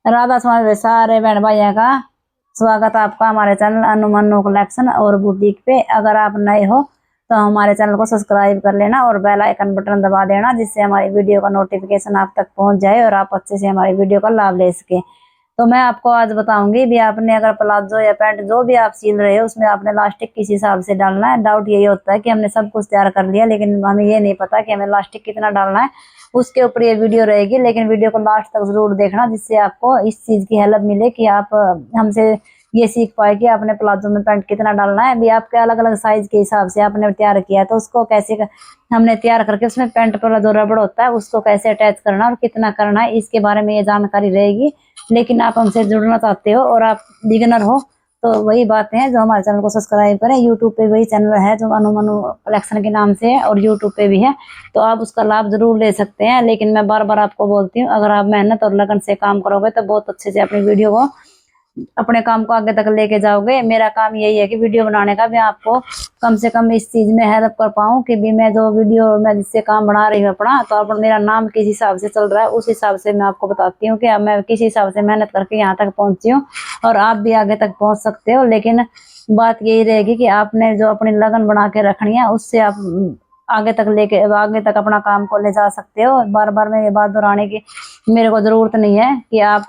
राधा स्वामी सारे बहन भाइयों का स्वागत है आपका हमारे चैनल अनु मनु कलेक्शन और बुटीक पे। अगर आप नए हो तो हमारे चैनल को सब्सक्राइब कर लेना और बेल आइकन बटन दबा देना, जिससे हमारी वीडियो का नोटिफिकेशन आप तक पहुंच जाए और आप अच्छे से हमारी वीडियो का लाभ ले सके। तो मैं आपको आज बताऊंगी भी, आपने अगर प्लाजो या पैंट जो भी आप सिल रहे हो उसमें आपने लास्टिक किस हिसाब से डालना है। डाउट यही होता है कि हमने सब कुछ तैयार कर लिया लेकिन हमें ये नहीं पता कि हमें लास्टिक कितना डालना है। उसके ऊपर ये वीडियो रहेगी, लेकिन वीडियो को लास्ट तक जरूर देखना, जिससे आपको इस चीज की हेल्प मिले कि आप हमसे ये सीख पाए कि आपने प्लाजो में पैंट कितना डालना है। भी आपके अलग अलग साइज के हिसाब से आपने तैयार किया है तो उसको कैसे हमने तैयार करके उसमें पैंट पर जो रबड़ होता है उसको कैसे अटैच करना और कितना करना है, इसके बारे में ये जानकारी रहेगी। लेकिन आप हमसे जुड़ना चाहते हो और आप बिगिनर हो तो वही बातें हैं जो हमारे चैनल को सब्सक्राइब करें। यूट्यूब पे वही चैनल है जो अनु मनु कलेक्शन के नाम से है और यूट्यूब पे भी है, तो आप उसका लाभ जरूर ले सकते हैं। लेकिन मैं बार बार आपको बोलती हूँ, अगर आप मेहनत और लगन से काम करोगे तो बहुत अच्छे से अपनी वीडियो को अपने काम को आगे तक लेके जाओगे। मेरा काम यही है कि वीडियो बनाने का भी आपको कम से कम इस चीज में हेल्प कर पाऊँ कि भी मैं जो वीडियो मैं जिससे काम बना रही हूँ अपना, तो अब मेरा नाम किस हिसाब से चल रहा है उस हिसाब से मैं आपको बताती हूँ कि अब मैं किस हिसाब से मेहनत करके यहाँ तक पहुंची हूँ और आप भी आगे तक पहुंच सकते हो। लेकिन बात यही रहेगी कि आपने जो अपनी लगन बना के रखनी है उससे आप आगे तक अपना काम को ले जा सकते हो। बार बार मैं ये बात दोहराने की मेरे को जरूरत नहीं है कि आप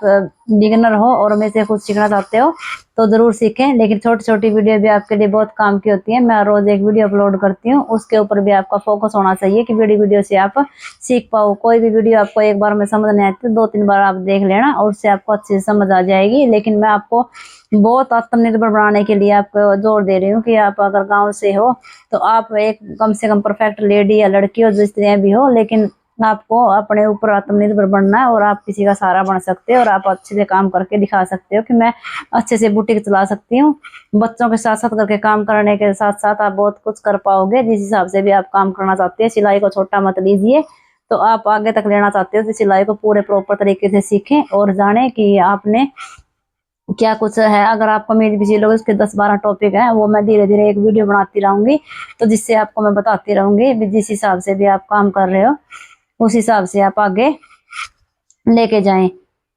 बिगिनर हो और मेरे से कुछ सीखना चाहते हो तो जरूर सीखें, लेकिन छोटी छोटी वीडियो भी आपके लिए बहुत काम की होती है। मैं रोज एक वीडियो अपलोड करती हूँ, उसके ऊपर भी आपका फोकस होना चाहिए कि बड़ी वीडियो से आप सीख पाओ। कोई भी वीडियो आपको एक बार में समझ नहीं आती, 2-3 बार आप देख लेना और उससे आपको अच्छे से समझ आ जाएगी। लेकिन मैं आपको बहुत आत्मनिर्भर बनाने के लिए आपको जोर दे रही हूँ कि आप अगर गाँव से हो तो आप एक कम से कम परफेक्ट लेडी या लड़की हो, जिस तरह भी हो, लेकिन आपको अपने ऊपर आत्मनिर्भर बनना है और आप किसी का सहारा बन सकते हो और आप अच्छे से काम करके दिखा सकते हो कि मैं अच्छे से बुटीक चला सकती हूँ। बच्चों के साथ साथ करके काम करने के साथ साथ आप बहुत कुछ कर पाओगे। जिस हिसाब से भी आप काम करना चाहते हैं, सिलाई को छोटा मत लीजिए, तो आप आगे तक लेना चाहते हो तो सिलाई को पूरे प्रॉपर तरीके से सीखें और जाने कि आपने क्या कुछ है। अगर आप कमीज भी सिलोगे उसके 10-12 टॉपिक है, वो मैं धीरे धीरे एक वीडियो बनाती रहूंगी, तो जिससे आपको मैं बताती रहूंगी। जिस हिसाब से भी आप काम कर रहे हो उस हिसाब से आप आगे लेके जाएं।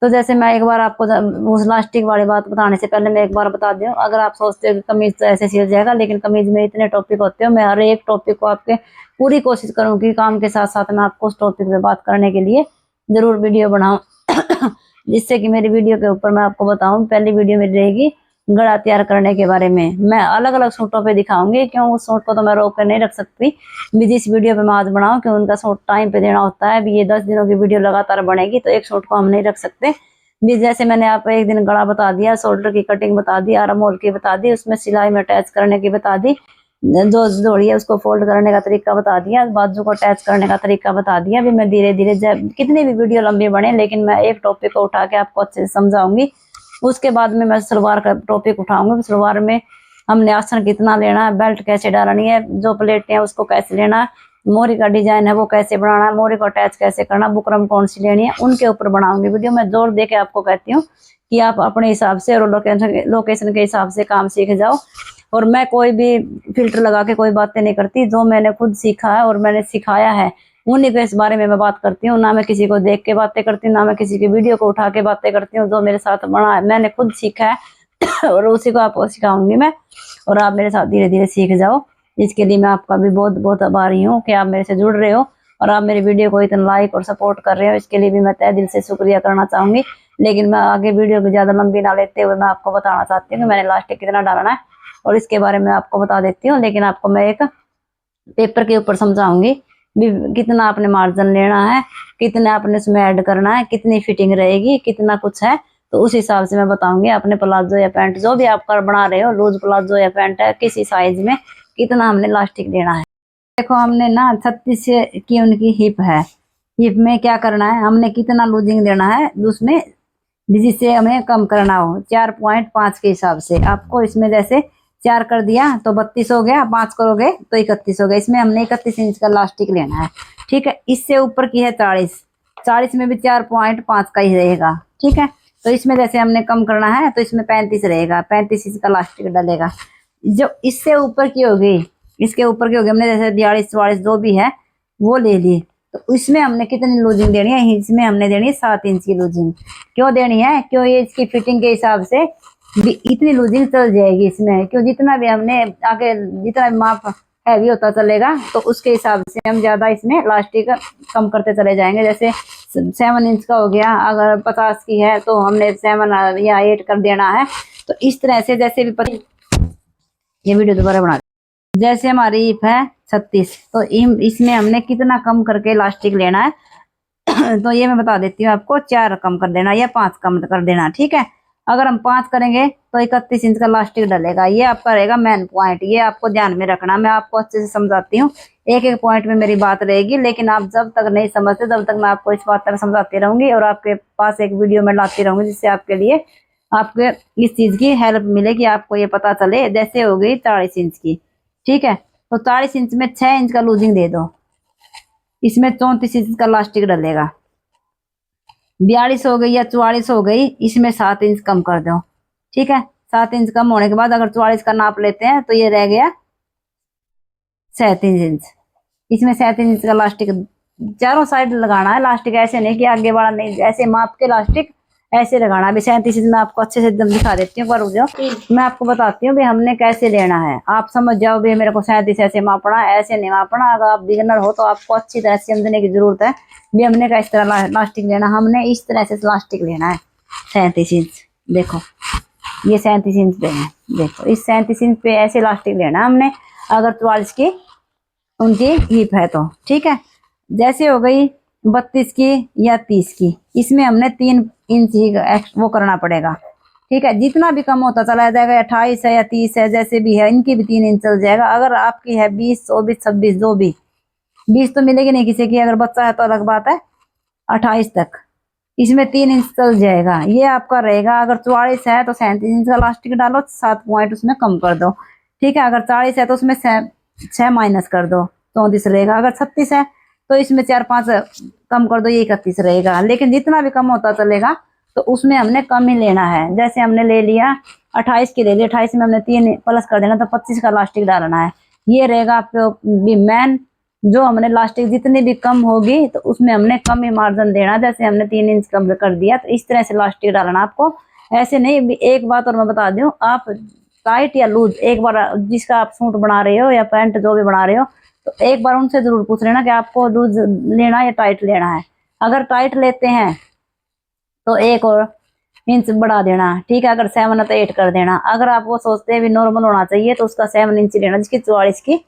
तो जैसे मैं एक बार आपको उस लास्टिक वाली बात बताने से पहले मैं एक बार बता दूं, अगर आप सोचते हो कि कमीज तो ऐसे सिल जाएगा, लेकिन कमीज में इतने टॉपिक होते हैं। मैं हर एक टॉपिक को आपके पूरी कोशिश करूंगी काम के साथ साथ मैं आपको उस टॉपिक पे बात करने के लिए जरूर वीडियो बनाऊं जिससे कि मेरी वीडियो के ऊपर मैं आपको बताऊं। पहली वीडियो मेरी रहेगी गला तैयार करने के बारे में। मैं अलग अलग सूटों पे दिखाऊंगी, क्यों उस सूट को तो मैं रोक कर नहीं रख सकती भी जिस वीडियो पे मैं आज बनाऊं, कि उनका सूट टाइम पे देना होता है। भी ये 10 दिनों की वीडियो लगातार बनेगी तो एक सूट को हम नहीं रख सकते भी। जैसे मैंने आपको एक दिन गला बता दिया, शोल्डर की कटिंग बता दी, आर्म होल की बता दी, उसमें सिलाई में अटैच करने की बता दी, जो जोड़ी है उसको फोल्ड करने का तरीका बता दिया, बाजू को अटैच करने का तरीका बता दिया। भी मैं धीरे धीरे कितनी भी वीडियो लंबी बने, लेकिन मैं एक टॉपिक को उठा के आपको अच्छे से समझाऊंगी। उसके बाद में मैं सलवार का टॉपिक उठाऊंगी। सलवार में हमने आसन कितना लेना है, बेल्ट कैसे डालनी है, जो प्लेटें हैं उसको कैसे लेना है, मोरी का डिजाइन है वो कैसे बनाना है, मोरी को अटैच कैसे करना, बुकरम कौन सी लेनी है, उनके ऊपर बनाऊंगी वीडियो। मैं जोर दे के आपको कहती हूँ कि आप अपने हिसाब से और लोकेशन के हिसाब से काम सीख जाओ। और मैं कोई भी फिल्टर लगा के कोई बातें नहीं करती, जो मैंने खुद सीखा है और मैंने सिखाया है उन्हीं के इस बारे में मैं बात करती हूँ। ना मैं किसी को देख के बातें करती हूँ, ना मैं किसी की वीडियो को उठा के बातें करती हूँ। जो मेरे साथ बना है मैंने खुद सीखा है और उसी को आपको सिखाऊंगी मैं, और आप मेरे साथ धीरे धीरे सीख जाओ। इसके लिए मैं आपका भी बहुत बहुत आभारी हूँ कि आप मेरे से जुड़ रहे हो और आप मेरी वीडियो को इतना लाइक और सपोर्ट कर रहे हो। इसके लिए भी मैं तहे दिल से शुक्रिया करना चाहूंगी। लेकिन मैं आगे वीडियो को ज्यादा लंबी ना लेते हुए मैं आपको बताना चाहती हूँ कि मैंने लास्टिक कितना डालना है और इसके बारे में आपको बता देती हूँ। लेकिन आपको मैं एक पेपर के ऊपर समझाऊंगी भी कितना आपने मार्जिन लेना है, कितना आपने उसमें ऐड करना है, कितनी फिटिंग रहेगी, कितना कुछ है, तो उस हिसाब से मैं बताऊंगी। अपने प्लाजो या पैंट जो भी आप कर बना रहे हो, लूज प्लाजो या पैंट है, किसी साइज में कितना हमने लास्टिक देना है। देखो हमने ना 36 की उनकी हिप है, हिप में क्या करना है, हमने कितना लूजिंग देना है उसमें जिससे हमें कम करना हो। 4.5 के हिसाब से आपको इसमें जैसे 4 कर दिया तो 32 हो गया, 5 करोगे तो 31 हो गया। इसमें हमने 31 इंच का लास्टिक लेना है, ठीक है। इससे ऊपर की है 40 में भी 4.5 का ही रहेगा, ठीक है। तो इसमें जैसे हमने कम करना है तो इसमें 35 रहेगा, 35 इंच का लास्टिक डलेगा। जो इससे ऊपर की होगी, इसके ऊपर की होगी, हमने जैसे 42-44 जो भी है वो ले ली, तो इसमें हमने कितनी लूजिंग देनी है, इसमें हमने देनी है 7 इंच की लूजिंग। क्यों देनी है, क्यों ये इसकी फिटिंग के हिसाब से इतनी लूजिंग चल जाएगी इसमें। क्यों जितना भी हमने आगे जितना भी माप हैवी होता चलेगा तो उसके हिसाब से हम ज्यादा इसमें इलास्टिक कम करते चले जाएंगे। जैसे 7 इंच का हो गया, अगर 50 की है तो हमने 7 या 8 कर देना है। तो इस तरह से जैसे भी ये वीडियो दोबारा बना, जैसे हमारी हिप है 36, तो इसमें हमने कितना कम करके इलास्टिक लेना है तो ये मैं बता देती हूँ आपको, 4 कम कर देना या 5 कम कर देना, ठीक है। अगर हम 5 करेंगे तो 31 इंच का इलास्टिक डलेगा। ये आपका रहेगा मेन पॉइंट, ये आपको ध्यान में रखना। मैं आपको अच्छे से समझाती हूँ, एक एक पॉइंट में मेरी बात रहेगी, लेकिन आप जब तक नहीं समझते तब तक मैं आपको इस बात तक समझाती रहूंगी और आपके पास एक वीडियो में लाती रहूंगी, जिससे आपके लिए आपके इस चीज की हेल्प मिलेगी, आपको ये पता चले। जैसे हो गई 40 इंच की, ठीक है, तो 40 इंच में 6 इंच का लूजिंग दे दो, इसमें 34 इंच का इलास्टिक डलेगा। 42 हो गई या 44 हो गई, इसमें 7 इंच कम कर दो, ठीक है। 7 इंच कम होने के बाद अगर 44 का नाप लेते हैं तो ये रह गया 37 इंच। इसमें 37 इंच का इलास्टिक चारों साइड लगाना है। इलास्टिक ऐसे नहीं कि आगे वाला नहीं, ऐसे माप के इलास्टिक ऐसे लगाना। अभी 37 इंच में आपको अच्छे से एकदम दिखा देती हूँ, पर जो मैं आपको बताती हूँ भी हमने कैसे लेना है, आप समझ जाओ भी मेरे को 37 ऐसे मापना है, ऐसे नहीं मापना। अगर आप बिगिनर हो तो आपको अच्छी तरह से समझने की जरूरत है भी हमने का इस तरह इलास्टिक लेना, हमने इस तरह से इलास्टिक लेना है। 37 इंच देखो, ये 37 इंच पे है, देखो इस 37 इंच पे ऐसे इलास्टिक लेना हमने। अगर 44 की उनकी हिप है तो ठीक है। जैसे हो गई 32 की या 30 की, इसमें हमने 3 इंच ही वो करना पड़ेगा, ठीक है। जितना भी कम होता चला जाएगा, 28 है या 30 है, जैसे भी है, इनकी भी 3 इंच चल जाएगा। अगर आपकी है 20, 24, 26, जो भी 20 तो मिलेगी नहीं किसी की, अगर बच्चा है तो अलग बात है, 28 तक इसमें 3 इंच चल जाएगा, ये आपका रहेगा। अगर 44 है तो 37 इंच का इलास्टिक डालो, 7 पॉइंट उसमें कम कर दो, ठीक है। अगर 40 है तो उसमें 6 माइनस कर दो, 34 रहेगा। अगर 36 है तो इसमें 4-5 कम कर दो, ये 31 रहेगा। लेकिन जितना भी कम होता चलेगा तो उसमें हमने कम ही लेना है। जैसे हमने ले लिया 28 की ले लिया, 28 में हमने 3 प्लस कर देना, तो 25 का इलास्टिक डालना है। ये रहेगा आपको भी मैन, जो हमने इलास्टिक जितनी भी कम होगी तो उसमें हमने कम ही मार्जिन देना। जैसे हमने 3 इंच कम कर दिया, तो इस तरह से इलास्टिक डालना आपको, ऐसे नहीं। एक बात और मैं बता दूं, आप टाइट या लूज एक बार जिसका आप सूट बना रहे हो या पैंट जो भी बना रहे हो, तो एक बार उनसे जरूर पूछ लेना कि आपको लूज लेना या टाइट लेना है। अगर टाइट लेते हैं तो 1 और इंच बढ़ा देना, ठीक है। अगर 7 है तो 8 कर देना। अगर आप वो सोचते हैं भी नॉर्मल होना चाहिए तो उसका 7 इंच लेना, जिसकी 44 की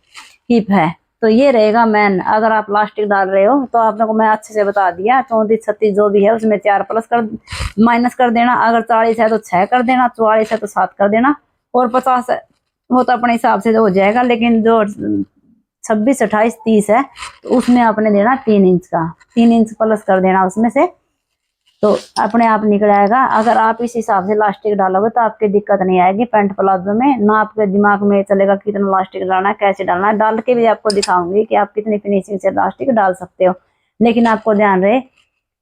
हिप है। तो ये रहेगा मैन। अगर आप प्लास्टिक डाल रहे हो तो आपने को मैं अच्छे से बता दिया, 34, 36 जो भी है उसमें 4 प्लस कर माइनस कर देना। अगर 40 है तो 6 कर देना, 44 है तो 7 कर देना, और 50 हो तो अपने हिसाब से हो जाएगा। लेकिन जो 26, 28, 30 है तो उसमें आपने देना 3 इंच का, 3 इंच प्लस कर देना उसमें से, तो अपने आप निकल आएगा। अगर आप इस हिसाब से इलास्टिक डालोगे तो आपकी दिक्कत नहीं आएगी पैंट प्लाजो में, ना आपके दिमाग में चलेगा कितना इलास्टिक डालना है, कैसे डालना है। डाल के भी आपको दिखाऊंगी कि आप कितनी फिनिशिंग से इलास्टिक डाल सकते हो। लेकिन आपको ध्यान रहे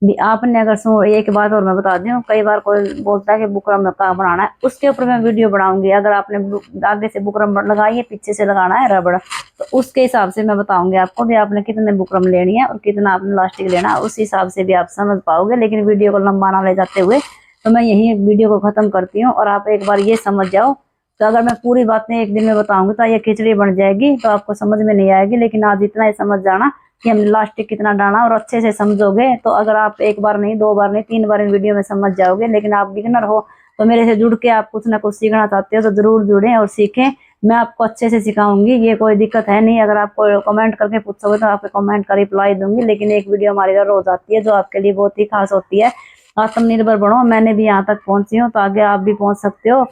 भी आपने अगर एक बात और मैं बता दूं, कई बार कोई बोलता है कि बुकरम कहाँ बनाना है, उसके ऊपर मैं वीडियो बनाऊंगी। अगर आपने आगे से बुकरम लगाई है, पीछे से लगाना है रबड़, तो उसके हिसाब से मैं बताऊंगी आपको भी आपने कितने बुकरम लेनी है और कितना आपने इलास्टिक लेना है, उस हिसाब से भी आप समझ पाओगे। लेकिन वीडियो को लंबा ना ले जाते हुए तो मैं यही वीडियो को खत्म करती हूँ, और आप एक बार ये समझ जाओ। तो अगर मैं पूरी बातें एक दिन में बताऊंगी तो ये खिचड़ी बन जाएगी, तो आपको समझ में नहीं आएगी। लेकिन आज इतना ही समझ जाना कि हम इलास्टिक कितना डालना, और अच्छे से समझोगे तो अगर आप एक बार नहीं, 2 बार नहीं, 3 बार इन वीडियो में समझ जाओगे। लेकिन आप बिगिनर हो तो मेरे से जुड़ के आप कुछ ना कुछ सीखना चाहते हो तो जरूर जुड़ें और सीखें। मैं आपको अच्छे से सिखाऊंगी, ये कोई दिक्कत है नहीं। अगर आपको कमेंट करके पूछोगे तो आपके कमेंट का रिप्लाई दूंगी। लेकिन एक वीडियो हमारी रोज आती है जो आपके लिए बहुत ही खास होती है। आत्मनिर्भर बनो, मैंने भी यहाँ तक पहुंची हूँ तो आगे आप भी पहुंच सकते हो।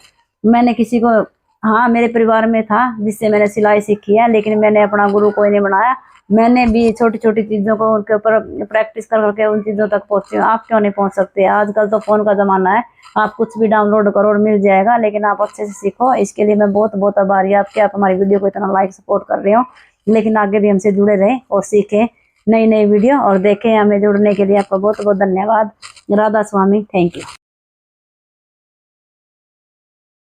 मैंने किसी को, हाँ मेरे परिवार में था जिससे मैंने सिलाई सीखी है, लेकिन मैंने अपना गुरु कोई नहीं बनाया। मैंने भी छोटी छोटी चीजों को उनके ऊपर प्रैक्टिस कर करके उन चीजों तक पहुंची हूँ। आप क्यों नहीं पहुंच सकते? आजकल तो फोन का जमाना है, आप कुछ भी डाउनलोड करो और मिल जाएगा। लेकिन आप अच्छे से सीखो, इसके लिए मैं बहुत बहुत आभारी आपके, आप हमारी वीडियो को इतना लाइक सपोर्ट कर रहे हो। लेकिन आगे भी हमसे जुड़े रहें और सीखें नई नई वीडियो और देखें। हमें जुड़ने के लिए आपका बहुत बहुत धन्यवाद। राधा स्वामी, थैंक यू।